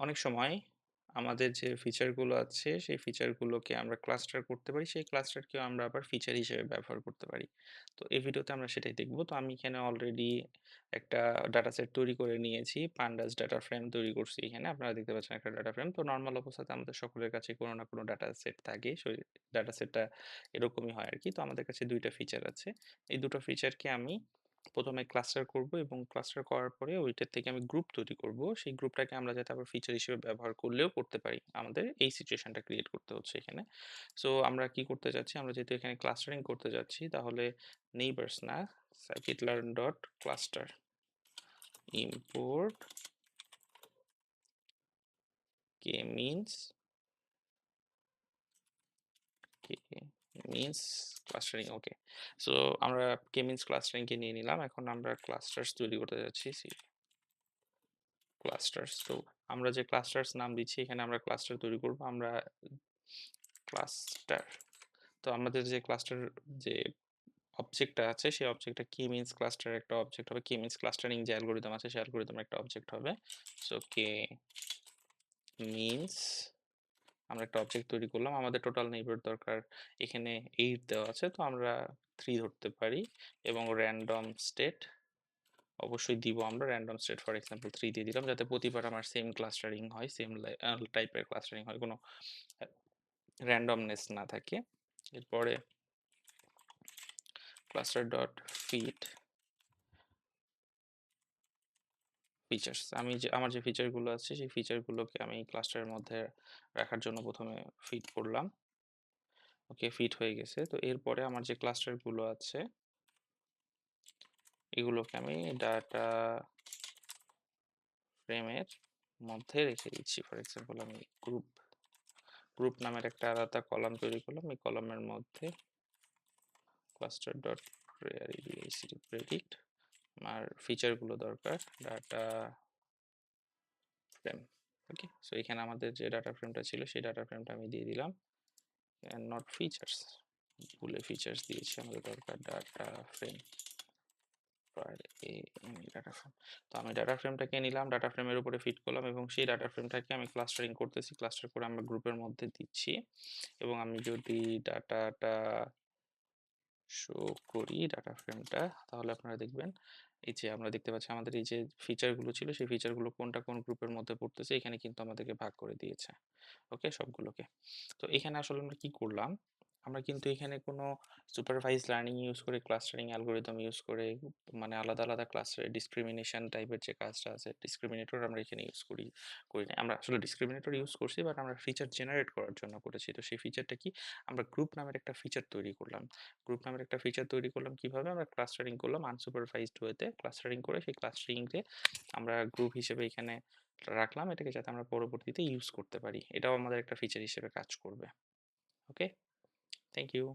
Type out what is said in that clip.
অনেক সময় আমাদের যে ফিচারগুলো আছে, সেই ফিচারগুলোকে আমরা ক্লাস্টার করতে পারি। সেই ক্লাস্টারকেও আমরা আবার ফিচার হিসেবে ব্যবহার করতে পারি। তো এই ভিডিওতে আমরা সেটাই দেখব। তো আমি এখানে অলরেডি একটা ডাটাসেট তৈরি করে নিয়েছি। পান্ডাস ডাটা ফ্রেম তৈরি করছি এখানে। আপনারা দেখতে পাচ্ছেন একটা ডাটা ফ্রেম। তো নরমাল অবস্থাতে আমাদের সকলের কাছে কোনো না কোনো ডাটা সেট থাকে। ডাটা সেটটা এরকমই হয় আরকি। তো আমাদের কাছে ২ টা ফিচার আছে। এই ২ টো ফিচারকে আমি ১ম এ ক্লাস্টার করব এবং ক্লাস্টার করার পরে ওইটার থেকে আমি গ্রুপ তৈরি করব। সেই গ্রুপটাকে আমরা যাতে আবার ফিচার হিসেবে ব্যবহার করলেও করতে পারি। আমাদের এই সিচুয়েশনটা ক্রিয়েট করতে হচ্ছে এখানে। সো আমরা কি করতে যাচ্ছি? আমরা যেহেতু এখানে ক্লাস্টারিং করতে যাচ্ছি তাহলে নেইবারস না scikit-learn dot cluster import k-means k-means clustering ওকে। সো আমরা k-means clustering কে নিয়ে নিলাম। এখন আমরা ক্লাস্টারস তৈরি করতে যাচ্ছি। ক্লাস্টারস তো আমরা যে ক্লাস্টারস নাম দিচ্ছি এখানে আমরা ক্লাস্টার তৈরি করব আমরা ক্লাস্টার তো আমাদের যে ক্লাস্টার যে অবজেক্টটা আছে সেই অবজেক্টটা কি মিনস ক্লাস্টার একটা অবজেক্ট হবে কি মিনস ক্লাস্টারিং যে অ্যালগরিদম আছে সেই অ্যালগরিদম একটা অবজেক্ট হবে সো কে মিনস আমরা একটা অবজেক্ট তৈরি করলাম আমাদের টোটাল নেইবার দরকার এখানে 8 দেওয়া আছে তো আমরা 3 ধরতে পারি এবং র্যান্ডম স্টেট অবশ্যই দিব আমরা র্যান্ডম স্টেট ফর এক্সাম্পল 3 দিয়ে দিলাম যাতে প্রতিবার আমার সেম ক্লাস্টারিং হয় সেম টাইপের ক্লাস্টারিং হয় কোনো র্যান্ডমনেস না থাকে এরপরে ক্লাস্টার ডট ফিট ফিচার্স আমি যে আমার যে ফিচারগুলো আছে সেই ফিচারগুলোকে আমি ক্লাস্টারের মধ্যে রাখার জন্য প্রথমে ফিট করলাম ওকে ফিট হয়ে গেছে তো এরপরে আমার যে ক্লাস্টারগুলো আছে এগুলোকে আমি ডাটা ফ্রেমের মধ্যে রেখে দিচ্ছি ফর এক্সাম্পল আমি গ্রুপ নামের একটা আলাদা কলাম তৈরি করলাম এই কলামের মধ্যে ক্লাস্টার ডট প্রেডিক্ট আমার ফিচারগুলো দরকার ডাটা ফ্রেম ওকে সো এখানে আমাদের যে ডাটা ফ্রেমটা ছিল সেই ডাটা ফ্রেমটা আমি দিয়ে দিলাম and not features ভুলে ফিচার্স দিয়েছি আমাদের দরকার ডাটা ফ্রেম ডাটা ফ্রেম তো আমি ডাটা ফ্রেমটাকে নিলাম ডাটা ফ্রেমের উপরে ফিট করলাম এবং সেই ডাটা ফ্রেমটাকে আমি ক্লাস্টারিং করতেছি ক্লাস্টার করে আমরা গ্রুপের মধ্যে দিচ্ছি এবং আমি যদি ডাটাটা শো করি ডাটা ফ্রেমটা তাহলে আপনারা দেখবেন এই যে আমরা দেখতে পাচ্ছি আমাদের এই যে ফিচারগুলো ছিল সেই ফিচারগুলো কোনটা কোন গ্রুপের মধ্যে পড়তেছে এখানে কিন্তু আমাদেরকে ভাগ করে দিয়েছে ওকে সবগুলোকে তো এখানে আসলে আমরা কি করলাম আমরা কিন্তু এখানে কোনো সুপারভাইজ লার্নিং ইউজ করে ক্লাস্টারিং অ্যালগরিদম ইউজ করে মানে আলাদা আলাদা ক্লাস্টারে ডিসক্রিমিনেশন টাইপের যে কাজটা আছে ডিসক্রিমিনেটর আমরা এখানে ইউজ করি না আমরা আসলে ডিসক্রিমিনেটর ইউজ করছি বাট আমরা ফিচার জেনারেট করার জন্য করেছি তো সেই ফিচারটা কি আমরা গ্রুপ নামের একটা ফিচার তৈরি করলাম গ্রুপ নামের একটা ফিচার তৈরি করলাম কিভাবে আমরা ক্লাস্টারিং করলাম আনসুপারভাইজড ওয়েতে ক্লাস্টারিং করে সেই ক্লাস্টারিংকে আমরা গ্রুপ হিসেবে এখানে রাখলাম এটাকে যাতে আমরা পরবর্তীতে ইউজ করতে পারি এটাও আমাদের একটা ফিচার হিসেবে কাজ করবে ওকে থ্যাংক ইউ